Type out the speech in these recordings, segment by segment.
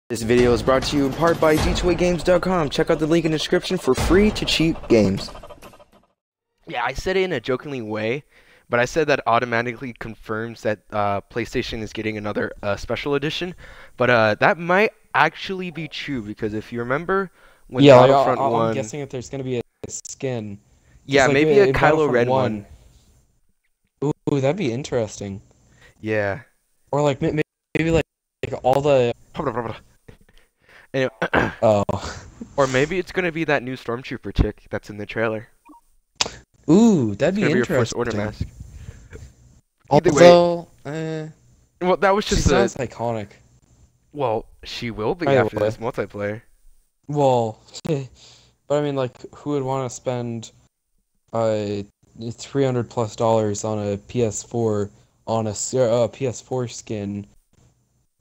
This video is brought to you in part by d2agames.com. Check out the link in the description for free to cheap games. Yeah, I said it in a jokingly way, but I said that automatically confirms that PlayStation is getting another special edition. But that might actually be true because if you remember when Battlefront 1, I'm guessing that there's gonna be a skin. Yeah, like maybe a in Kylo Ren 1. one. Ooh, that'd be interesting. Yeah. Or like maybe like all the. Anyway, Oh. or maybe it's gonna be that new Stormtrooper chick that's in the trailer. Ooh, that'd be It's gonna be interesting. your First Order mask. Although, well, that was just she sounds iconic. Well, she will be By the after way. this multiplayer. Well, but I mean, like, who would want to spend $300+ on a PS4 on a PS4 skin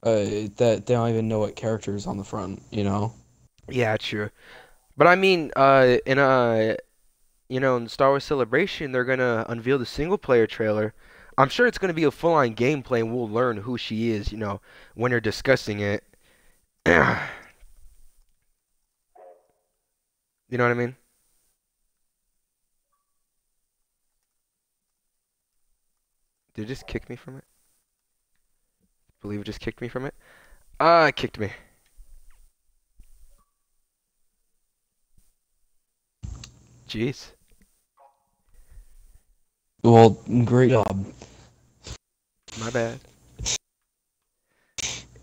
that they don't even know what character is on the front, you know? Yeah, true. But I mean, in Star Wars Celebration, they're gonna unveil the single player trailer. I'm sure it's gonna be a full-on gameplay, and we'll learn who she is, when they're discussing it. You know what I mean? Did it just kick me from it? I believe it just kicked me from it. It kicked me. Jeez. Well, great job. My bad.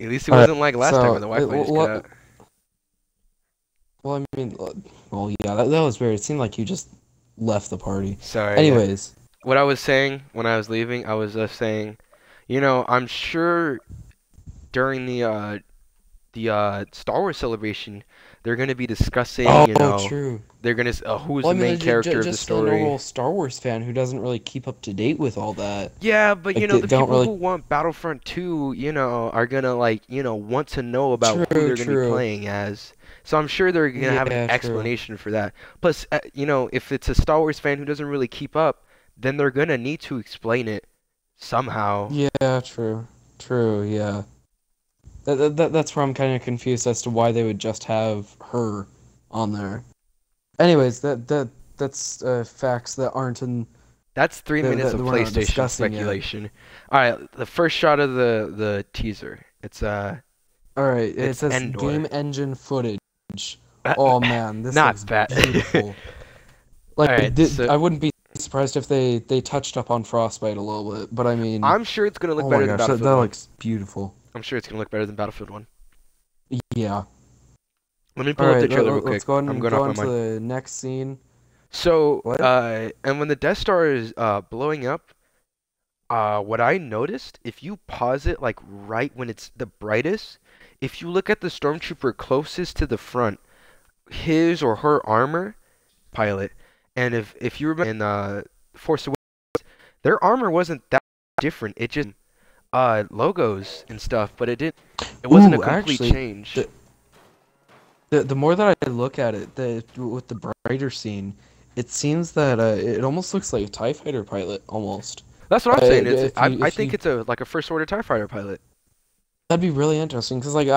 At least it wasn't like last time where the Wi-Fi just cut out. Well, I mean, well, yeah, that was weird. It seemed like you just left the party. Sorry. Anyways. What I was saying when I was leaving, I was saying, I'm sure during the Star Wars Celebration, they're gonna be discussing, true. they're gonna who's the main character of the story. Just a normal Star Wars fan who doesn't really keep up to date with all that. Yeah, but like, the people who want Battlefront 2, are gonna want to know about who they're gonna be playing as. So I'm sure they're gonna have an explanation for that. Plus, if it's a Star Wars fan who doesn't really keep up, then they're gonna need to explain it somehow. Yeah, true, yeah. That's where I'm kind of confused as to why they would just have her on there. Anyways, that's facts that aren't in. That's 3 minutes of PlayStation speculation. All right, the first shot of the teaser. It's All right, it says Endor. game engine footage. Oh man, this not looks bad. beautiful. Like, right, I wouldn't be surprised if they touched up on Frostbite a little bit, but I mean, I'm sure it's gonna look better than Battlefield 1. That looks beautiful. I'm sure it's gonna look better than Battlefield 1. Yeah. Let me pull up the trailer real quick. Let's go ahead I'm and going go off into my mind. the next scene. So, What? and when the Death Star is blowing up, what I noticed, if you pause it like right when it's the brightest, if you look at the Stormtrooper closest to the front, his or her armor, pilot, and if you remember in Force Awakens, their armor wasn't that different. It just logos and stuff, but it wasn't a complete change. The more that I look at it, with the brighter scene, it seems that it almost looks like a TIE fighter pilot, almost. That's what I'm saying. I think it's like a First Order TIE fighter pilot. That'd be really interesting, because like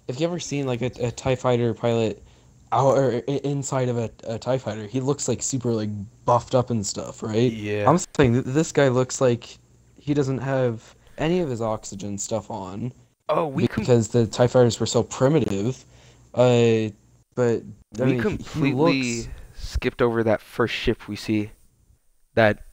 if you ever seen like a TIE fighter pilot or inside of a TIE fighter, he looks like super like buffed up and stuff, right? Yeah. I'm saying this guy looks like he doesn't have any of his oxygen stuff on. Oh, because the TIE fighters were so primitive. But we completely skipped over that first ship we see. That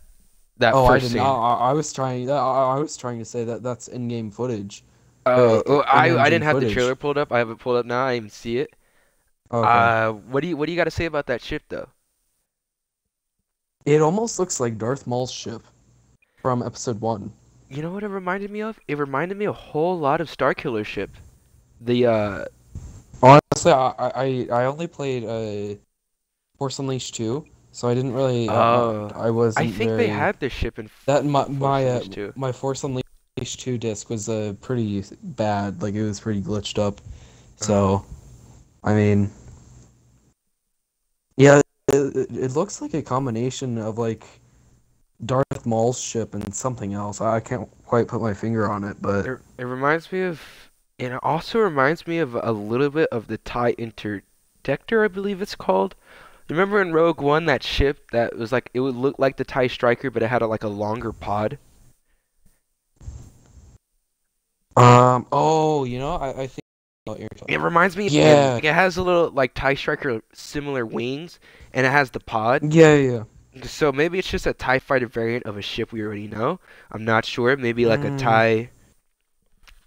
first scene. I was trying to say that that's in-game footage. I didn't have the trailer pulled up. I have it pulled up now. I didn't even see it. Okay. What do you got to say about that ship though? It almost looks like Darth Maul's ship from Episode 1. You know what it reminded me of? It reminded me a whole lot of Starkiller's ship. The Honestly, I only played Force Unleashed 2, so I didn't really. I wasn't. I think they had this ship in my Force Unleashed 2 disc was pretty bad. Like, it was pretty glitched up. So, I mean, yeah, it looks like a combination of like Darth Maul's ship and something else. I can't quite put my finger on it, but it reminds me of And it also reminds me of a little bit of the TIE Interdictor, I believe it's called. Remember in Rogue One that ship that was like it would look like the TIE Striker, but it had like a longer pod? Oh, I think I know what you're talking. It reminds me, and Yeah, like, it has a little like TIE Striker similar wings, and it has the pod. yeah. So maybe it's just a TIE fighter variant of a ship we already know. I'm not sure. Maybe like a Mm. TIE.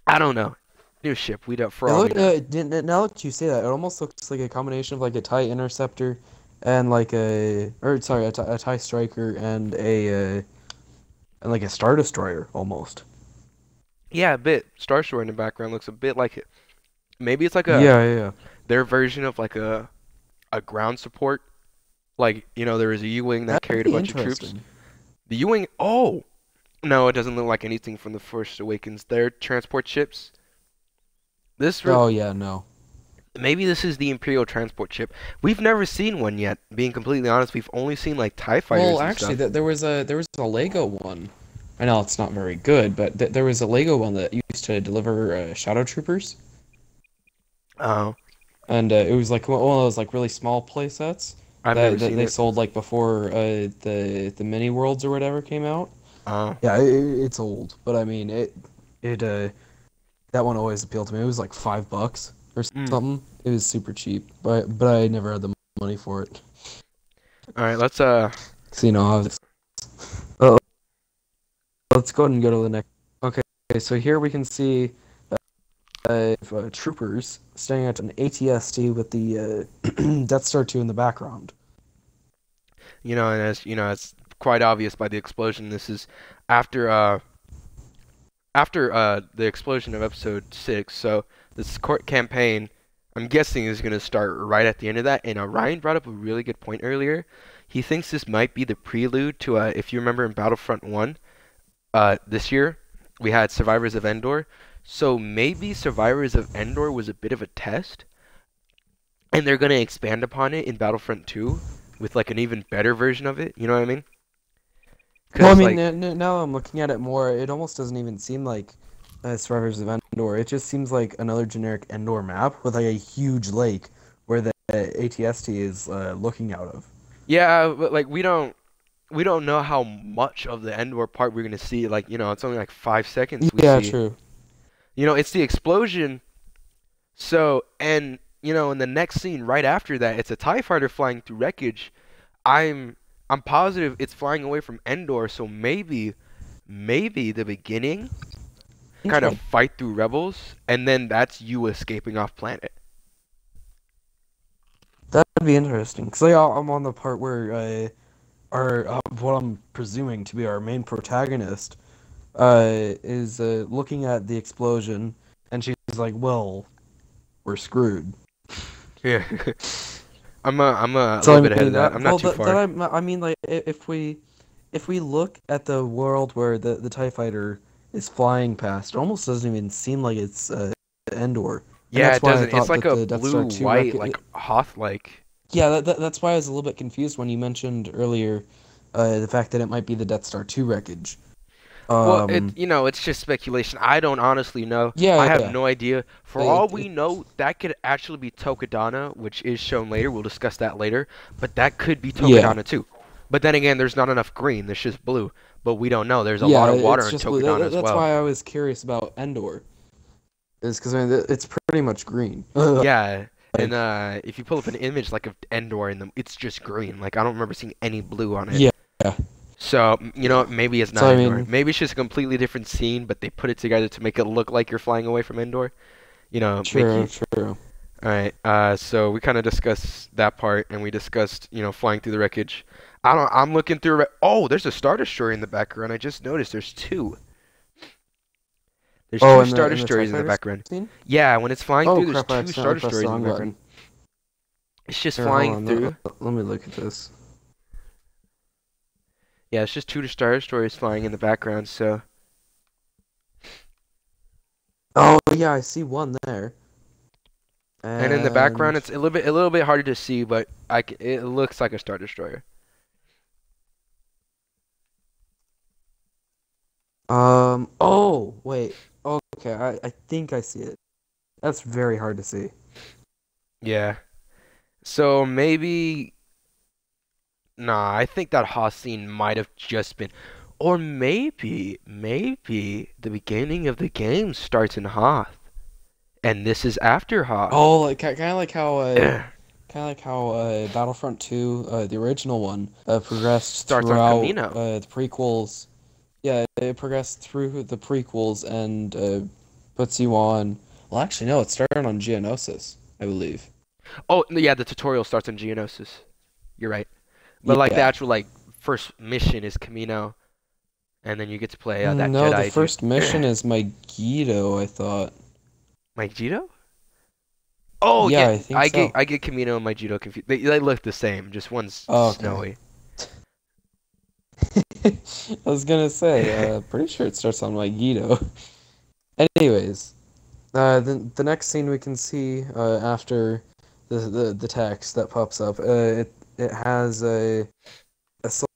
I don't know. New ship. We don't. For It all we look know. now that you say that, it almost looks like a combination of like a TIE Interceptor and a TIE Striker and like a Star Destroyer almost. Yeah, a bit. Star Destroyer in the background looks a bit like it. Maybe it's like Yeah. their version of like a ground support. Like there was a U-wing that That'd carried a be bunch of troops. interesting. The U-wing. Oh no, it doesn't look like anything from the Force Awakens. They're transport ships. This Oh yeah, no. Maybe this is the Imperial transport ship. We've never seen one yet. Being completely honest, we've only seen like TIE fighters Well, and actually, stuff. there was a Lego one. I know it's not very good, but there was a Lego one that used to deliver Shadow Troopers, Oh, and it was like one of those like really small play sets I've never that seen they it. sold like before the mini worlds or whatever came out. Oh, Yeah, it's old, but I mean it that one always appealed to me. It was like $5 or mm. something. It was super cheap, but I never had the money for it. All right. Let's So uh, let's go ahead and go to the next. Okay, so here we can see troopers staying at an ATST with the Death Star 2 in the background. and as it's quite obvious by the explosion. This is after the explosion of Episode 6. So this court campaign, I'm guessing, is gonna start right at the end of that. And Ryan brought up a really good point earlier. He thinks this might be the prelude to if you remember in Battlefront 1. This year we had Survivors of Endor, so maybe Survivors of Endor was a bit of a test, and they're gonna expand upon it in Battlefront 2 with like an even better version of it. You know what I mean? Well, I Because mean, like, now I'm looking at it more. It almost doesn't even seem like Survivors of Endor. It just seems like another generic Endor map with like a huge lake where the ATST is looking out of. yeah, but like we don't know how much of the Endor part we're gonna see. Like, it's only like 5 seconds we Yeah, see. true. It's the explosion. So, and in the next scene right after that, it's a TIE fighter flying through wreckage. I'm I'm positive it's flying away from Endor, so maybe the beginning kind of Okay. fight through rebels, and then that's you escaping off planet. That'd be interesting. Because like, I'm on the part where what I'm presuming to be our main protagonist is looking at the explosion, and she's like, "Well, we're screwed." Yeah. I'm a So little I bit ahead of mean, that. I'm not too that far. I mean, like, if we look at the world where the TIE fighter is flying past, it almost doesn't even seem like it's Endor, and Yeah, that's it why I doesn't. It's thought like that a the Death Star blue 2 white, like Hoth like. Yeah, that's why I was a little bit confused when you mentioned earlier the fact that it might be the Death Star 2 wreckage. Well, Um, it's just speculation. I don't honestly know. I yeah, have yeah. no idea. For all It, we it, know, that could actually be Tokadana, which is shown later. We'll discuss that later. But that could be yeah, Tokadana too. But then again, there's not enough green. There's just blue. But we don't know. There's a lot yeah. of water It's in just blue. Tokadana as That's well. why I was curious about Endor, is because I mean it's pretty much green. Yeah. And Like, if you pull up an image like of Endor in them, it's just green. Like I don't remember seeing any blue on it. yeah, So, yeah. maybe it's So not I Endor. mean, Maybe it's just a completely different scene, but they put it together to make it look like you're flying away from Endor. Make true, you. true. All right. So we kind of discussed that part, and we discussed, flying through the wreckage. I'm looking through. Oh, there's a Star Destroyer in the background. I just noticed there's two. There's Oh, two Star in the TIE Destroyers in the fighter background. scene? Yeah, when it's flying Oh through, there's crap! I two Star accidentally pressed the Destroyers in wrong the background. button. It's just Here, hold flying on. through. Let me look at this. Yeah, it's just two Star Destroyers flying in the background. So Oh yeah, I see one there. and in the background, And it's a little bit harder to see, but it looks like a Star Destroyer. oh wait. Okay, I think I see it. That's very hard to see. Yeah. So maybe nah, I think that Hoth scene might have just been, or maybe the beginning of the game starts in Hoth, and this is after Hoth. Oh, like kind of like how Battlefront 2, the original one, progressed Starts on throughout Camino. the prequels. Yeah, it progressed through the prequels and puts you on. Well, actually, no, it started on Geonosis, I believe. Oh, yeah, the tutorial starts on Geonosis. You're right. But like the Yeah. actual like first mission is Camino, and then you get to play that No, the Jedi dude. first mission is Megiddo, I thought. Megiddo? Oh Yeah, yeah, I think so. I get Camino and Megiddo confused. They look the same, just one's Oh, okay. snowy. I was gonna say, pretty sure it starts on Megiddo. Anyways, the next scene we can see after the text that pops up, it has a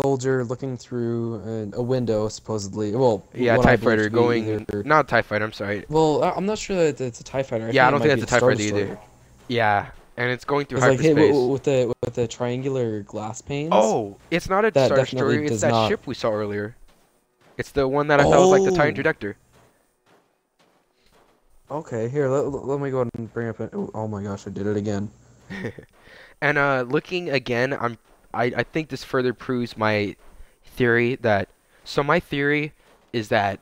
soldier looking through a window, supposedly. Well, Yeah, what I TIE believe fighter to be going. either. Not TIE fighter. I'm sorry. Well, I'm not sure that it's a TIE fighter. Yeah, I don't it might think be that's a TIE Star fighter either. Destroyer. Yeah, and it's going through It's like, hey, hyperspace. with the triangular glass panes. Oh, it's not a That Star definitely Destroyer. It's does that not. ship we saw earlier. It's the one that I thought was like the TIE Oh. introductor. Okay, here, let me go ahead and bring up an. Oh my gosh, I did it again. And looking again, I think this further proves my theory that. So my theory is that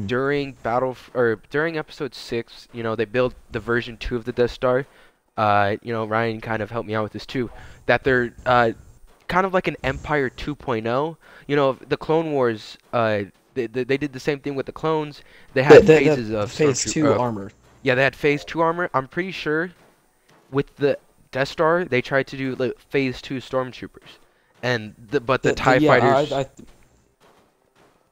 during during episode 6, you know, they built the version 2 of the Death Star. You know, Ryan kind of helped me out with this too. That they're kind of like an Empire 2.0. You know, the Clone Wars. They did the same thing with the clones. They had phases of Phase 2 armor. Yeah, they had Phase 2 armor. I'm pretty sure with the Death Star, they tried to do like Phase 2 stormtroopers, and but the TIE fighters.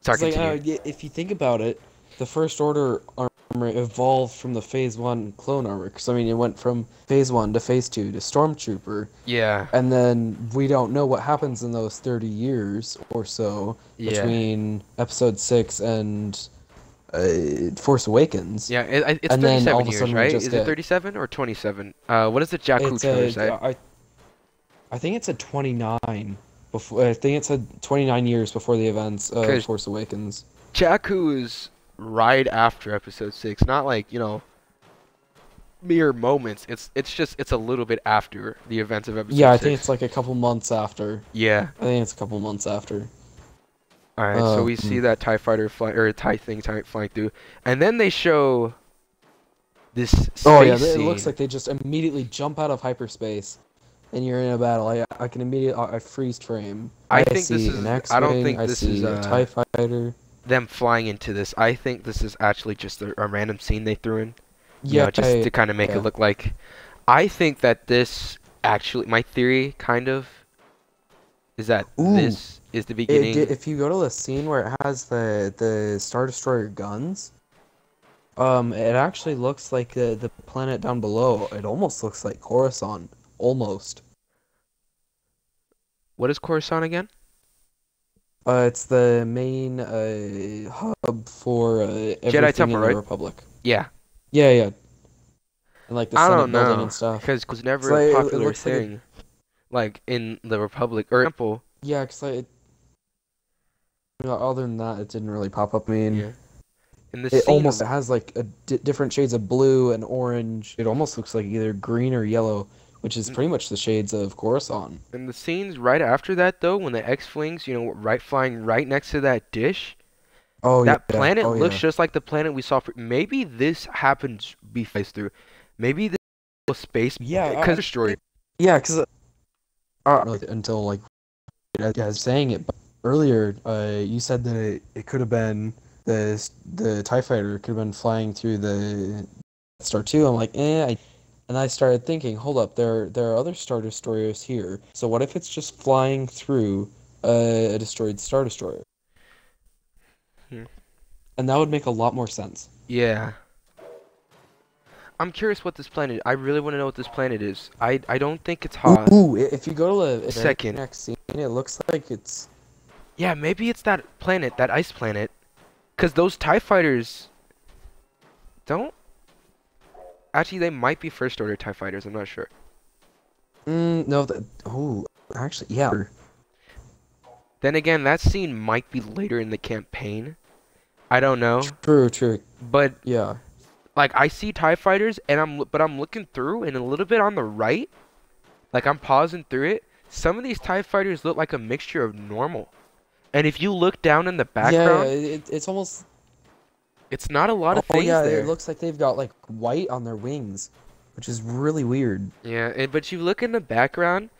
Sorry, Like, continue. if you think about it, the First Order armor evolved from the Phase 1 clone armor. Because, I mean, it went from Phase 1 to Phase 2 to Stormtrooper. Yeah. And then we don't know what happens in those 30 years or so between Episode 6 and Force Awakens. Yeah, it's And then all 37 of a years, sudden we right? just Is it get- 37 or 27? What does the Jakku trailer say? I think it's at 29. I think it said 29 years before the events of Force Awakens. Jakku is right after Episode 6, not like, you know, mere moments. It's a little bit after the events of Episode 6. Yeah, I think it's like a couple months after. Yeah. I think it's a couple months after. All right, so we see that TIE fighter TIE thing flying through, and then they show this space it scene. looks like they just immediately jump out of hyperspace. And you're in a battle. I can immediately I freeze frame. I think see this is. an X-wing, I don't think this is a TIE fighter. Them flying into this. I think this is actually just a random scene they threw in. You Yeah, know, just to kind of make it look like. I think that this actually, my theory, kind of, is that this is the beginning. If you go to the scene where it has the Star Destroyer guns, it actually looks like the planet down below. It almost looks like Coruscant. Almost. What is Coruscant again? It's the main hub for everything in the Republic. Yeah. Yeah. And like the I Senate don't building know, and stuff. because it was never like, a it popular looks like thing, like in the Republic or Temple. Yeah, because other than that, it didn't really pop up. I mean, Yeah. In the it scene, almost has like different shades of blue and orange. It almost looks like either green or yellow, which is pretty much the shades of Coruscant. in the scenes right after that, though, when the X-wings, you know, flying right next to that dish. Oh, that yeah. planet Oh, looks yeah. just like the planet we saw. Maybe this happens before through. Maybe this was space. Yeah, because destroyed. Yeah, because really, until like as I was saying it, but earlier, you said that it could have been the TIE fighter could have been flying through the Star 2. I'm like, and I started thinking, hold up, there are other Star Destroyers here. So what if it's just flying through a destroyed Star Destroyer? And that would make a lot more sense. Yeah. I'm curious what this planet. I really want to know what this planet is. I don't think it's Hoth. Ooh, if you go to the Second. next scene, it looks like it's. Yeah, maybe it's that planet, that ice planet. Because those TIE fighters don't. Actually, they might be first order TIE fighters. I'm not sure. No, oh, actually, yeah. Then again, that scene might be later in the campaign. I don't know. True. But Yeah. like I see TIE fighters, and I'm looking through, and a little bit on the right, like I'm pausing through it. Some of these TIE fighters look like a mixture of normal. And if you look down in the background, it's almost. it's not a lot of Oh things yeah, there. it looks like they've got like white on their wings, which is really weird. Yeah, but you look in the background,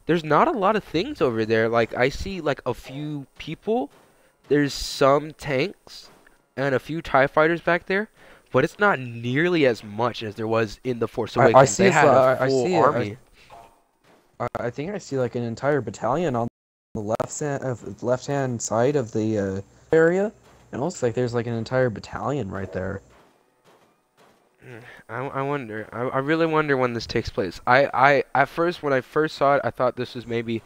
there's not a lot of things over there. Like I see like a few people, there's some tanks, and a few TIE fighters back there, but it's not nearly as much as there was in The Force Awakens. I see They had a I full see army. I think I see like an entire battalion on the left hand side of the area. It looks like there's like an entire battalion right there. I wonder. I really wonder when this takes place. At first, when I first saw it, I thought this was maybe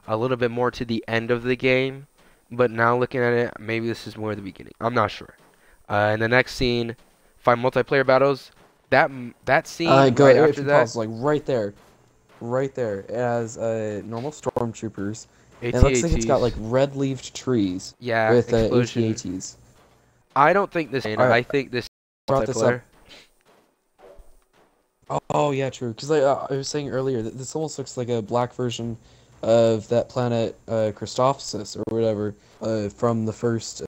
a little bit more to the end of the game, but now looking at it, maybe this is more the beginning. I'm not sure. In the next scene, 5 multiplayer battles. That scene right after that. Pause, like right there. It has normal stormtroopers. AT-ATs. It looks like it's got like red-leaved trees. Yeah, with explosion. AT-ATs. I don't think this. I think this Brought this multiplayer. up. Oh yeah, true. Because like I was saying earlier, this almost looks like a black version of that planet Christophsis or whatever from the first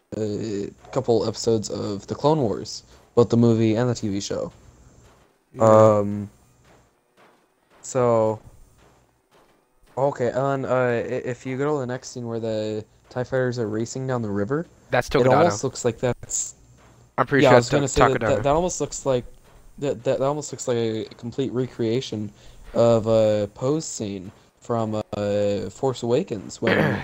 couple episodes of the Clone Wars, both the movie and the TV show. Yeah. So. Okay, and if you go to the next scene where the TIE fighters are racing down the river, That's it Tokudano. almost looks like that's. I'm pretty Yeah, sure I was that's gonna say Tokudano. that almost looks like that almost looks like a complete recreation of a pose scene from Force Awakens when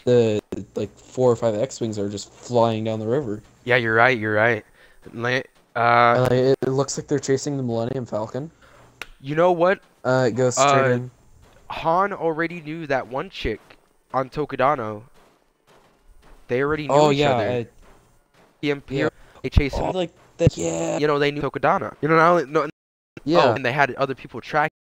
the like 4 or 5 X-wings are just flying down the river. Yeah, you're right. And, like, it looks like they're chasing the Millennium Falcon. You know what? It goes straight in. Han already knew that one chick on Tokudano. They already knew each other. The Imperial, they chased him. Like that. Yeah. You know, they knew Tokudano. You know, Yeah. and they had other people track.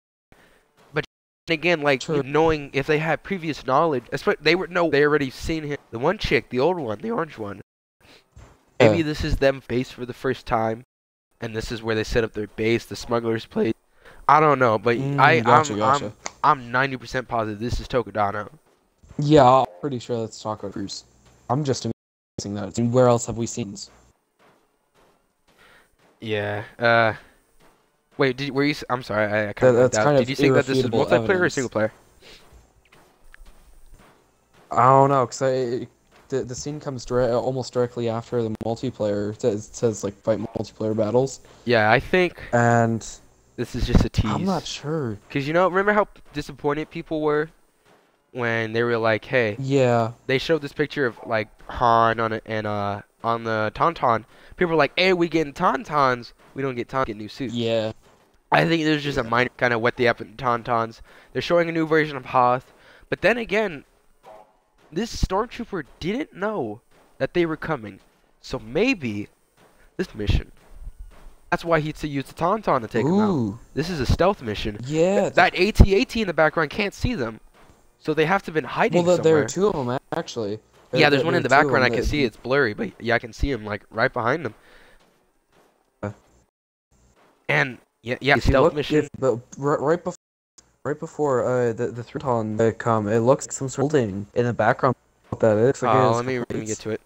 But again, like True. knowing if they had previous knowledge, they already seen him. The one chick, the old one, the orange one. Maybe this is them base for the first time, and this is where they set up their base, the smugglers' place. I don't know, but Gotcha. I'm 90% positive this is Tokudano. Yeah, I'm pretty sure that's Taco Cruise. I'm just amazing that. And where else have we seen this? Yeah. Wait, were you? I'm sorry, I kind of. That's kind of Did you think that this is irrefutable multiplayer or evidence. single player? I don't know, cause the scene comes almost directly after the multiplayer. It says like fight multiplayer battles. Yeah, I think And this is just a tease. I'm not sure. Cause remember how disappointed people were when they were like, "Hey," Yeah. they showed this picture of like Han on the Tauntaun. People were like, "Hey, we getting Tauntauns. We don't get new suits." Yeah. I think there's just a minor kind of wet the app in Tauntauns. They're showing a new version of Hoth, but then again, this stormtrooper didn't know that they were coming, so maybe this mission. That's why he used the Tauntaun to take them out. This is a stealth mission. Yeah. That AT-AT in the background can't see them, so they have to have been hiding Well, there somewhere. are 2 of them actually. Yeah, there's one in the there are 2 of background. I them can that- see it's blurry, but yeah, I can see him like right behind them. And yeah, If you stealth look, mission. right before the 3 Tauntaun come, it looks like some sort of building in the background. What that is? Like Let me get to it.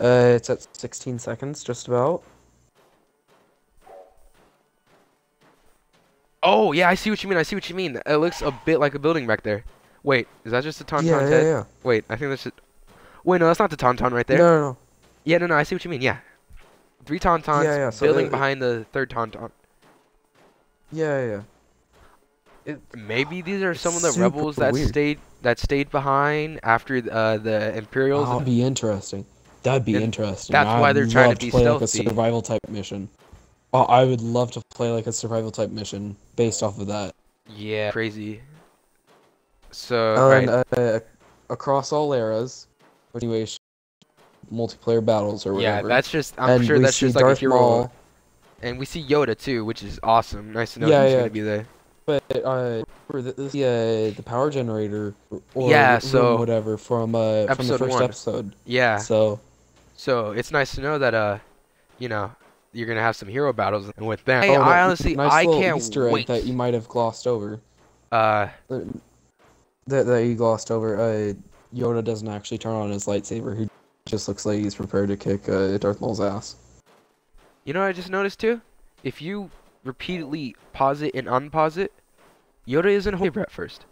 It's at 16 seconds, just about. Oh yeah, I see what you mean. It looks a bit like a building back there. Wait, is that just a Tauntaun head? Yeah. Wait, I think that's it. Wait, no, that's not the Tauntaun right there. No. Yeah, no, I see what you mean. Yeah, 3 Tauntauns Yeah, so building behind the 3rd Tauntaun. Yeah. Maybe these are some of the Super rebels that weird. stayed behind after the Imperials. That'd be interesting. That'd be interesting. That's why they're trying to be play like a stealthy. survival type mission. Oh, I would love to play like a survival type mission based off of that. Yeah, crazy. So, And across all eras, continuation, multiplayer battles or whatever. yeah, that's just. I'm And sure we that's see just like Darth a hero. Maul. And we see Yoda too, which is awesome. Nice to know Yeah, he's yeah. gonna be there. But for the power generator or Yeah, room, so whatever, from the episode first 1. episode. Yeah. So So it's nice to know that you know, you're gonna have some hero battles, and with them, oh, I honestly, nice I little can't Easter egg wait. that you might have glossed over. Uh, That you glossed over. Yoda doesn't actually turn on his lightsaber. He just looks like he's prepared to kick Darth Maul's ass. you know what I just noticed too? If you repeatedly pause it and unpause it, Yoda isn't holding it at first.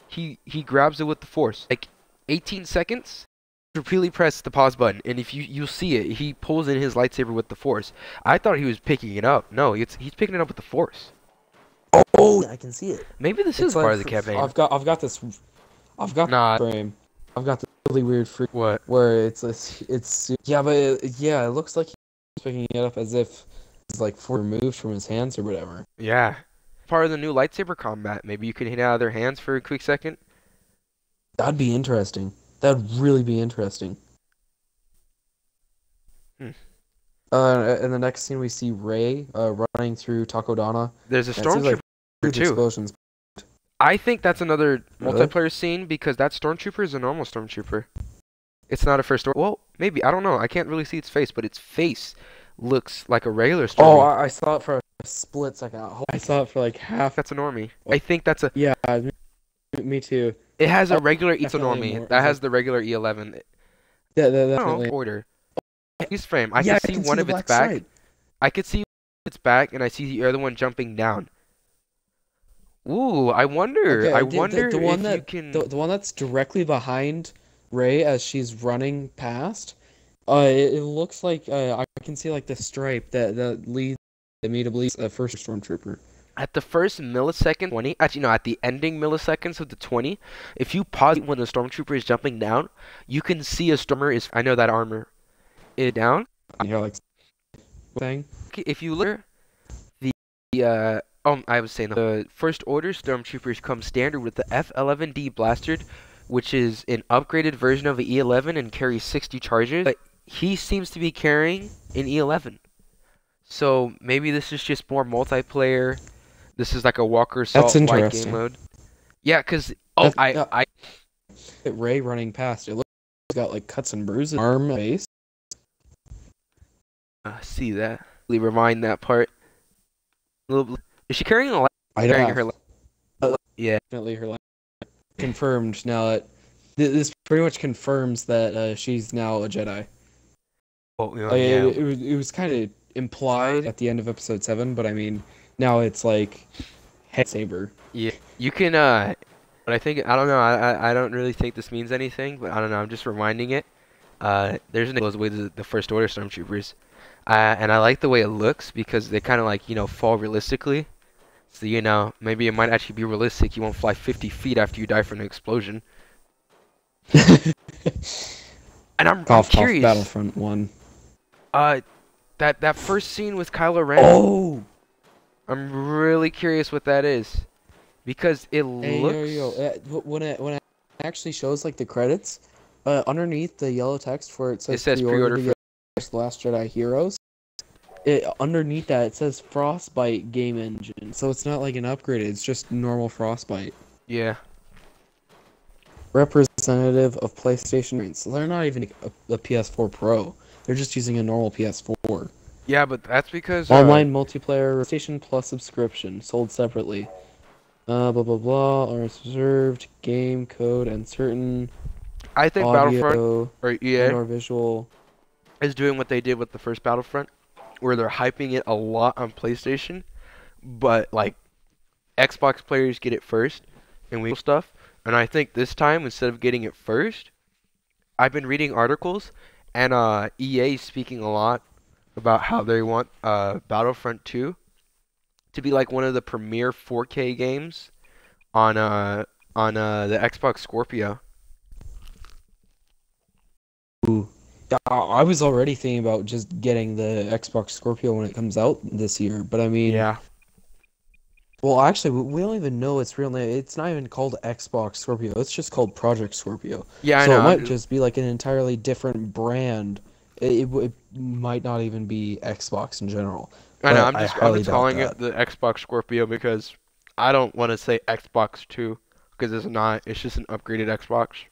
He grabs it with the Force. Like 18 seconds, repeatedly press the pause button, and if you'll see it, he pulls in his lightsaber with the Force. I thought he was picking it up. No, he's picking it up with the Force. Oh, yeah, I can see it. Maybe this It's is like part of the campaign. I've got this Nah. frame. I've got this really weird frame What? where it's yeah, but it looks like he's picking it up as if it's like removed from his hands or whatever. Yeah. Part of the new lightsaber combat. Maybe you can hit it out of their hands for a quick second. That'd be interesting. That'd really be interesting. Hmm. In the next scene, we see Rey running through Takodana. There's a And it seems stormtrooper huge too. explosions. I think that's another Really? multiplayer scene because that stormtrooper is a normal stormtrooper. It's not a first order. Well, maybe. I don't know. I can't really see its face, but its face looks like a regular stormtrooper. Oh, I saw it for a split second. I saw it for like half. That's a normie. I think that's a... Yeah, me too. It has a regular definitely normie. more- That has the regular E11. Yeah, No, definitely. order. Use frame. I Yeah, can see can one the of its black back. stripe. I could see its back, and I see the other one jumping down. Ooh, I wonder. Okay, I the wonder one if that you can... the one that's directly behind Rey as she's running past. It looks like I can see like the stripe that leads me to believe a first stormtrooper. At the first millisecond, 20, actually no, at the ending milliseconds of the 20, if you pause when the stormtrooper is jumping down, you can see a stormer is, I know that armor, is down. You know, like thing. If you look, I was saying the first order stormtroopers come standard with the F11D blaster, which is an upgraded version of the E11 and carries 60 charges. But he seems to be carrying an E11. So maybe this is just more multiplayer. This is like a Walker Assault light game interesting. mode. Yeah, because Rey running past. It looks like it's got like cuts and bruises, arm, face. see that. Really remind that part. Is she carrying a light? I Carrying don't her. Yeah. definitely her life. Confirmed now that this pretty much confirms that she's now a Jedi. Oh, yeah. It was kind of implied at the end of episode 7, but I mean now it's like head saber. Yeah. You can. But I think I don't know. I don't really think this means anything, but I don't know. I'm just reminding it. There's an goes with the first order stormtroopers. And I like the way it looks because they kind of like, fall realistically. So, maybe it might actually be realistic. You won't fly 50 feet after you die from an explosion. And I'm curious. Battlefront 1. That first scene with Kylo Ren. Oh! I'm really curious what that is. Because it looks... When it actually shows like the credits, underneath the yellow text where it says pre-order for The Last Jedi Heroes, underneath that it says Frostbite game engine, so it's not like an upgrade, it's just normal Frostbite. Yeah. Representative of PlayStation. So they're not even a PS4 Pro. They're just using a normal PS4. Yeah, but that's because... Online multiplayer, PlayStation Plus subscription, sold separately. Blah blah blah, are reserved, game code, and certain I think audio Battlefront, or EA, or visual... is doing what they did with the first Battlefront, where they're hyping it a lot on PlayStation, but like Xbox players get it first and we stuff. And I think this time, instead of getting it first, I've been reading articles and EA is speaking a lot about how they want Battlefront 2 to be like one of the premier 4K games on the Xbox Scorpio. Ooh. I was already thinking about just getting the Xbox Scorpio when it comes out this year, but I mean... Yeah. Well, actually, we don't even know its real name. It's not even called Xbox Scorpio. It's just called Project Scorpio. Yeah, I so know. it might just be like an entirely different brand It might not even be Xbox in general. I know. But I I'm highly just doubt calling that. it the Xbox Scorpio because I don't want to say Xbox 2 because it's not. It's just an upgraded Xbox.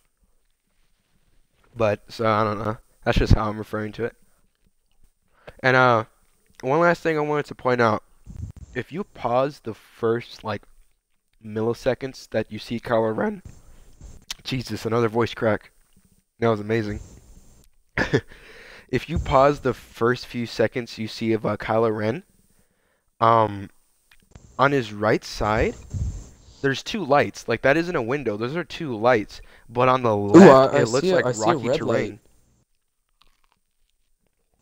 But so I don't know. That's just how I'm referring to it. And one last thing I wanted to point out: if you pause the first like milliseconds that you see Kylo Ren, Jesus, another voice crack. That was amazing. If you pause the first few seconds you see of Kylo Ren, um, on his right side, there's two lights. Like that isn't a window. Those are two lights. But on the Ooh, left, it looks like I see a rocky red light. terrain.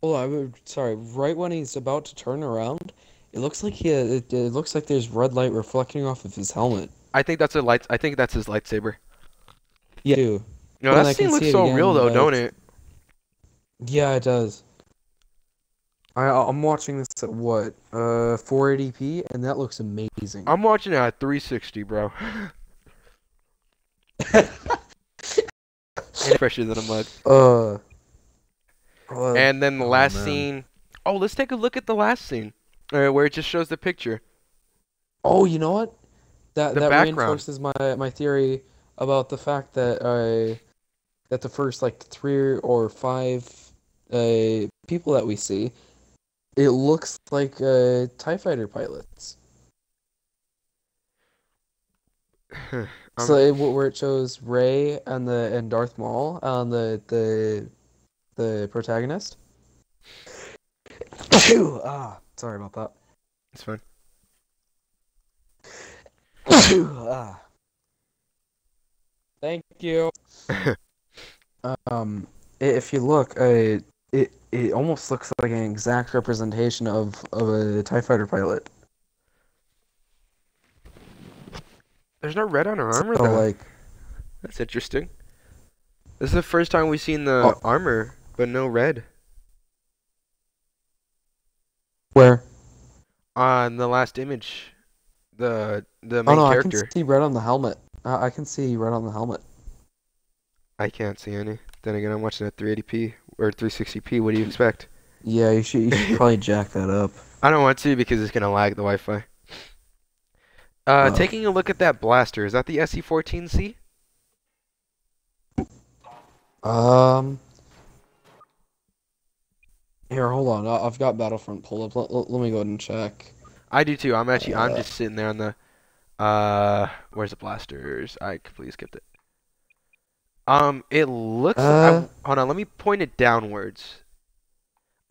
Oh, sorry. Right when he's about to turn around, it looks like it looks like there's red light reflecting off of his helmet. I think that's a light. I think that's his lightsaber. Yeah, too. No, that scene looks so real though, don't it? Yeah, it does. I'm watching this at what 480p, and that looks amazing. I'm watching it at 360, bro. And fresher than a mug. And then the last scene. Oh, let's take a look at the last scene, where it just shows the picture. Oh, you know what? That background reinforces my theory about the fact that that the first like 3 or 5 people that we see, it looks like TIE fighter pilots. So where it shows Rey and Darth Maul on the protagonist. Sorry about that. It's fine. Thank you. If you look, it almost looks like an exact representation of a TIE fighter pilot. There's no red on her armor So, though. like, that's interesting. This is the first time we've seen the armor, but no red. Where? On the last image, the main character. I can see red on the helmet. I can see red on the helmet. I can't see any. Then again, I'm watching at 380p or 360p. What do you expect? Yeah, you should probably jack that up. I don't want to because it's gonna lag the Wi-Fi. Taking a look at that blaster, is that the SE-14C? Here, hold on. I've got Battlefront pulled up. Let me go ahead and check. I do too. I'm just sitting there on the where's the blasters? I completely skipped it. It looks hold on, let me point it downwards.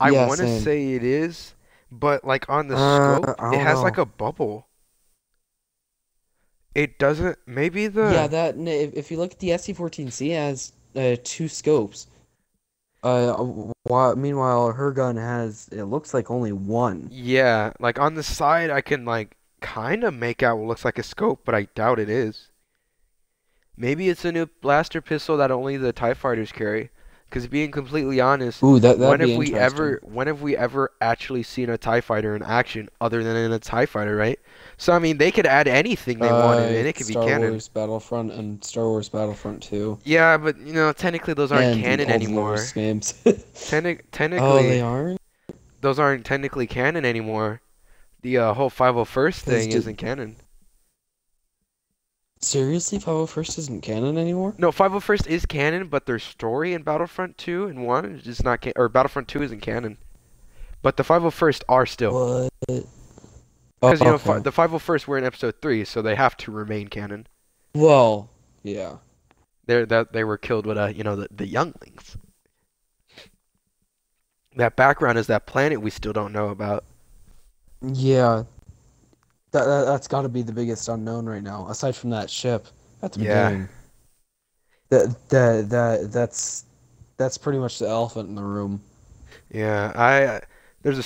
I want to say it is, but like on the scope, it has like a bubble. It doesn't. Maybe the if you look at the SC-14C, it has 2 scopes. Meanwhile, her gun has, it looks like only 1. Yeah, like on the side, I can like kind of make out what looks like a scope, but I doubt it is. Maybe it's a new blaster pistol that only the TIE fighters carry. Because being completely honest, when have we ever actually seen a TIE fighter in action other than in a TIE fighter, right? So I mean, they could add anything they wanted, and it could be canon. Star Wars Battlefront and Star Wars Battlefront 2. Yeah, but you know, technically those aren't canon anymore. Games. Technically, oh, they aren't. Those aren't technically canon anymore. The whole 501st thing isn't canon. Seriously, 501st isn't canon anymore? No, 501st is canon, but their story in Battlefront 2 and 1 is just not or Battlefront 2 isn't canon. But the 501st are still. What? Because you know, the 501st were in episode 3, so they have to remain canon. Well, yeah. They were killed with you know, the younglings. That background is that planet we still don't know about. Yeah. That's got to be the biggest unknown right now, aside from that ship at the beginning. That's pretty much the elephant in the room. Yeah, there's a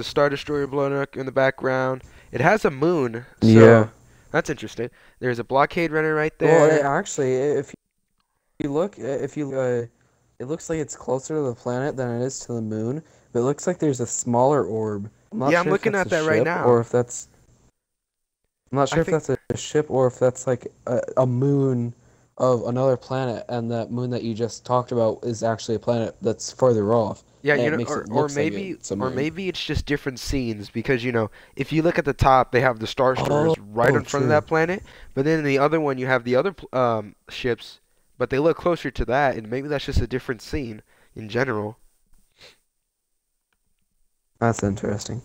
Star Destroyer blowing up in the background. It has a moon, so yeah, that's interesting. There's a blockade runner right there. Well, actually, if you look, it looks like it's closer to the planet than it is to the moon. But it looks like there's a smaller orb. I'm looking at that right now. Or if that's I'm not sure if that's a ship or if that's like a moon of another planet, and that moon that you just talked about is actually a planet that's further off. Yeah, and you it know, makes it look like it's a or moon. maybe it's just different scenes because you know, if you look at the top, they have the Star Destroyers right Oh, in front of true. that planet, but then in the other one you have the other ships, but they look closer to that, and maybe that's just a different scene in general. That's interesting.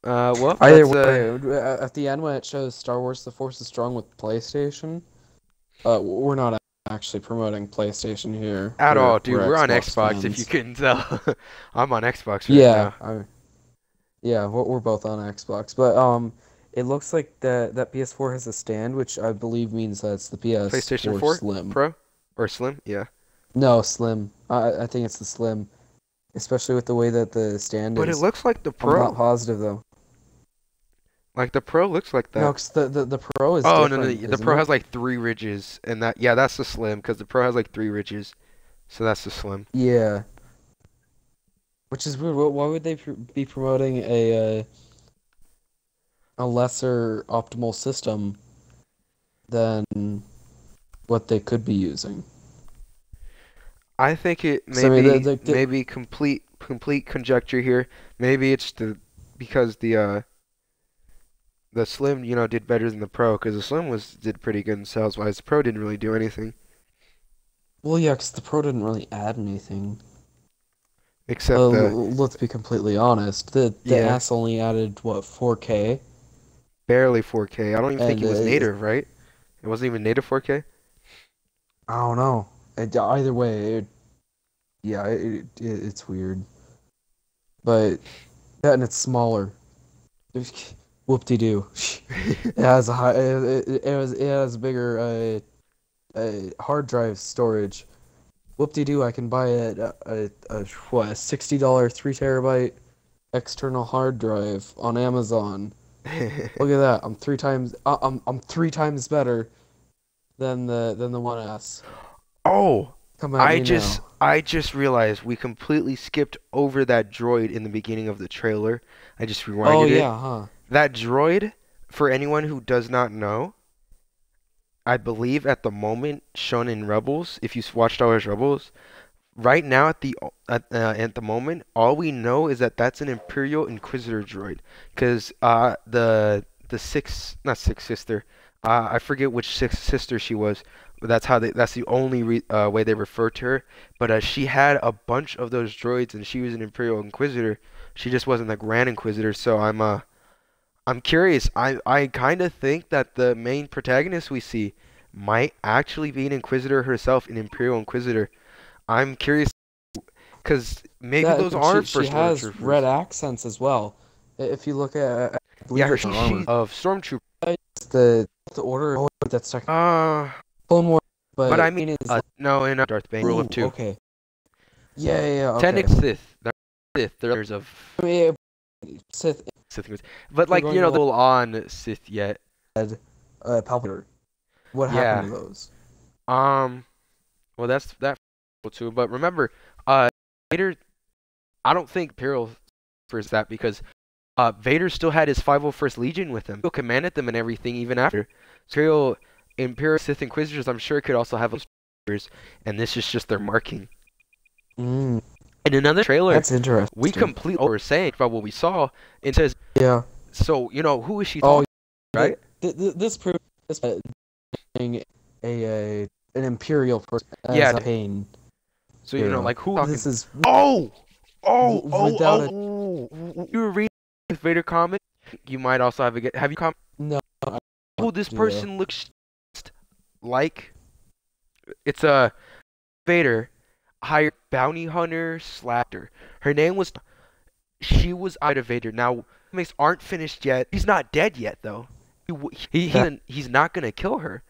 Well, Either that's way, at the end when it shows Star Wars: The Force is Strong with PlayStation, we're not actually promoting PlayStation here. at all, We're dude. We're on Xbox Xbox, if you fans. couldn't tell. I'm on Xbox right Yeah, now. yeah, we're both on Xbox, but it looks like that PS4 has a stand, which I believe means that it's the PlayStation PS4 4 Slim. Pro or Slim, yeah. No, Slim. I think it's the Slim, especially with the way that the stand But it is. looks like the I'm not Pro. positive though. Like the Pro looks like No, that. 'cause the Pro is Oh no, no, different, the isn't Pro has it? like three ridges, and that yeah, that's the Slim because the Pro has like three ridges, so that's the Slim. Yeah. Which is weird. Why would they be promoting a lesser optimal system than what they could be using? I think it So may I mean, be maybe complete conjecture here. Maybe it's because the Slim did better than the Pro because the Slim did pretty good in sales wise. The Pro didn't really do anything well, yeah, 'cause the Pro didn't really add anything. except the Let's be completely honest. The yeah S only added what 4K, barely 4K. I don't even think and it was native, right? It wasn't even native 4K. I don't know. Either way, yeah, it's weird. But that and it's smaller. Whoop-de-doo. It has a high. It has bigger hard drive storage. Whoop-de-doo. I can buy a what, a $60 3 TB external hard drive on Amazon. Look at that. I'm 3 times better than the 1S. Oh, Come at me now. I just realized we completely skipped over that droid in the beginning of the trailer. I just Oh rewinded it. yeah, huh? That droid, for anyone who does not know, I believe at the moment shown in Rebels, if you watch Star Wars Rebels, right now at the moment, all we know is that that's an Imperial Inquisitor droid, because the sixth not sixth sister, I forget which sixth sister she was, but that's the only way they refer to her. But she had a bunch of those droids, and she was an Imperial Inquisitor. She just wasn't the Grand Inquisitor. So I'm curious. I kind of think that the main protagonist we see might actually be an Inquisitor herself, an Imperial Inquisitor. I'm curious because maybe That those aren't she First Order has red troopers. accents as well. If you look at, I Yeah, believe it's her she's armor. of Stormtrooper. It's the order that's second Uh, Clone War, but I but mean, it is like, no, in Darth Bane, Rule of ooh, Two. okay. Yeah, okay. Technic Sith. They're Sith. They're others of I mean, Sith, Sith. But if we're like going to the full on Sith yet. Palpatine. What happened Yeah. to those? Um. Well, that's that too. But remember, Vader. I don't think Imperial first that because Vader still had his 501st Legion with him. He still commanded them and everything even after. So Imperial Sith Inquisitors, I'm sure, could also have those, and this is just their marking. Mm, In another trailer, that's interesting. we completely were saying about what we saw. It says, Yeah. so who is she Oh, talking? Right? This proves being an imperial person Yeah. as a pain. So like who talking? This is Oh, without a You were reading the Vader comment. You might also have you comment no. who this Yeah. person looks like? It's a Vader hired bounty hunter slacker. Her name was. She was out of Vader. Now, comics aren't finished yet. He's not dead yet, though. He's not gonna kill her,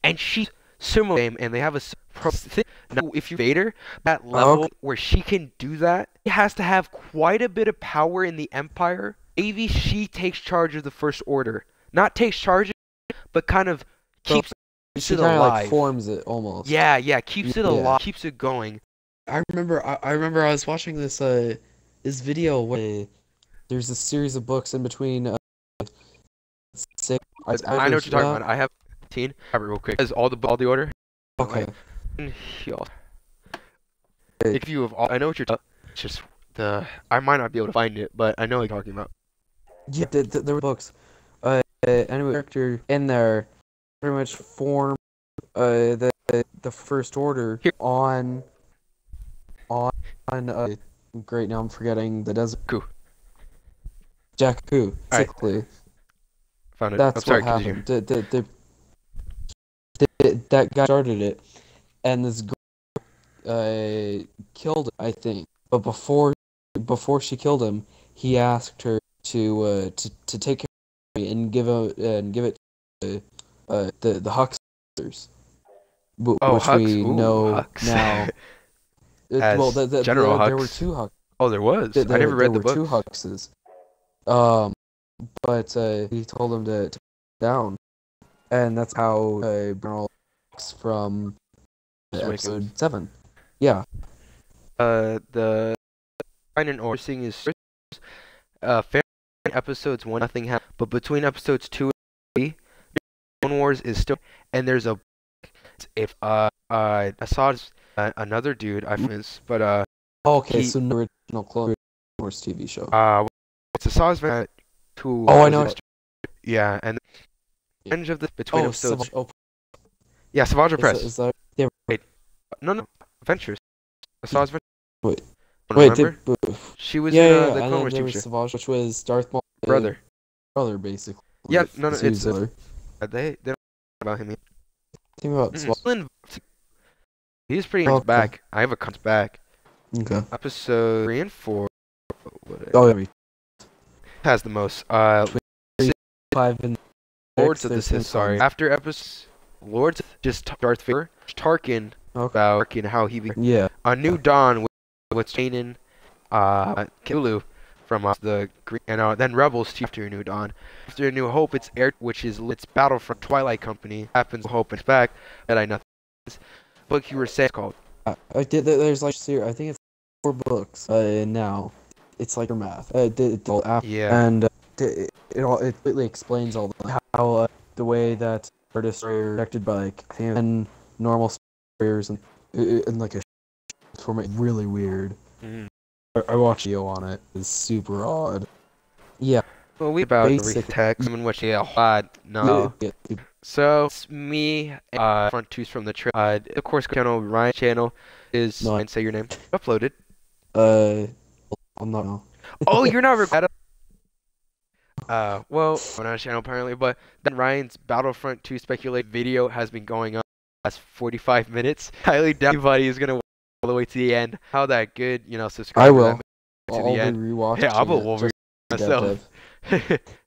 and she's similar name, and they have a thing. Now, if you Vader that level where she can do that, she has to have quite a bit of power in the Empire. Maybe she takes charge of the First Order, not takes charge, but kind of keeps She it kind of alive. like forms it almost. Yeah, keeps it alive, keeps it going. I remember I was watching this video where there's a series of books in between six. I know what you're talking about. I have 15. Have it real quick. Has all the order. Okay. If you have all, I know what you're talking. It's just I might not be able to find it, but I know what you're talking about. Yeah, there were books. Anyway, character in there pretty much formed the First Order Here. on great, now I'm forgetting the desert. Cool. Jakku, Alright. basically. Found it. That's I'm sorry, what continue. happened. That guy started it, and this girl killed it, I think. But before she killed him, he asked her to take care of me and give it to the Hucksters, Oh, which Hux. we Ooh, know Hux. now. As Well, General there were Hux. two Hux. Oh, there was. I never There read the were two book. Huxes. But he told him to put down, and that's how General Hux from episode 7. Yeah. The fine and or seeing is fair episodes 1 nothing happened, but between episodes 2 and 3, Clone Wars is still, and there's a if Assad's another dude I miss, but Okay, he, so no original Clone Wars TV show. it's Assad's who Oh, I know. Yeah, and the range of the between episodes. Yeah, Savage Press. Is that yeah? Wait, no, Adventures. Assad's Wait, remember? She was in the Clone Wars there TV was show. Savage, which was Darth Maul's Brother, basically. Yeah, no, it's they don't know about him yet. Think about Savage. He's pretty Okay. back. I have a comes back. Okay. Episode 3 and 4. Oh yeah. Has the most 5 and Lords of the Sith. Sorry. After episode Lords, just Darth Vader, Tarkin, about Tarkin, how he yeah. A New Dawn with Kanan, Kulu from the Green, and then Rebels after New Dawn. After New Hope, it's Air, which is it's Battlefront Twilight Company. Happens Hope and back that I nothing. Book you were saying called. I did. There's like I think it's 4 books. Now, it's like your math. Yeah. And it completely explains all how the way that artists are protected by like 10 normal players and like a format really weird. Mm. I watched video on it. It's super odd. Yeah. Well, we about Basic. text and watch a lot. No. So it's me. Front twos from the trail. Of course, channel Ryan channel is. No. And say your name. Uploaded. I'm not. No. Oh, you're not recording. Well, on our channel apparently, but then Ryan's Battlefront 2 speculate video has been going on the last 45 minutes. Highly doubt anybody is gonna watch all the way to the end. How that good, subscribe. I will. To I'll the be end. rewatching. Yeah, I will it myself.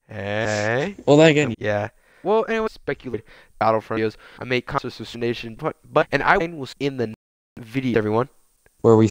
Hey. Well, then again. Yeah. Well, anyway, speculate Battlefront videos. I make conscious nation, but and I was in the video, everyone. Where we